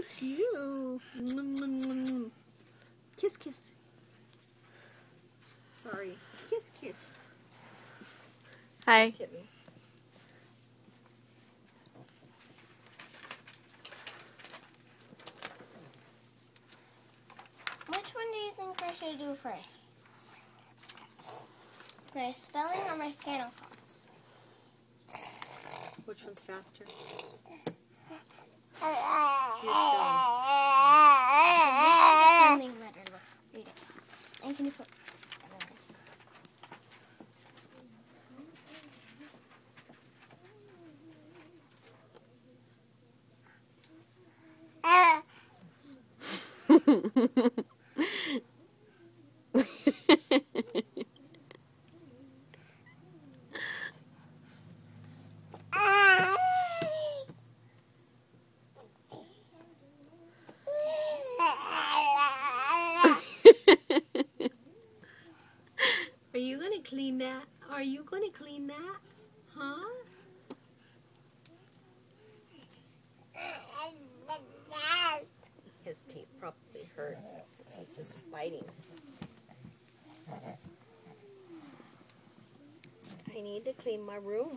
at you. Kiss, kiss. Sorry. Kiss, kiss. Hi. Kitten. Which one do you think I should do first? My spelling or my Santa Claus? Which one's faster? Your spelling letter. Look, read it. And can you put? Are you going to clean that? Are you going to clean that? Huh? His teeth probably hurt because he's just biting. I need to clean my room.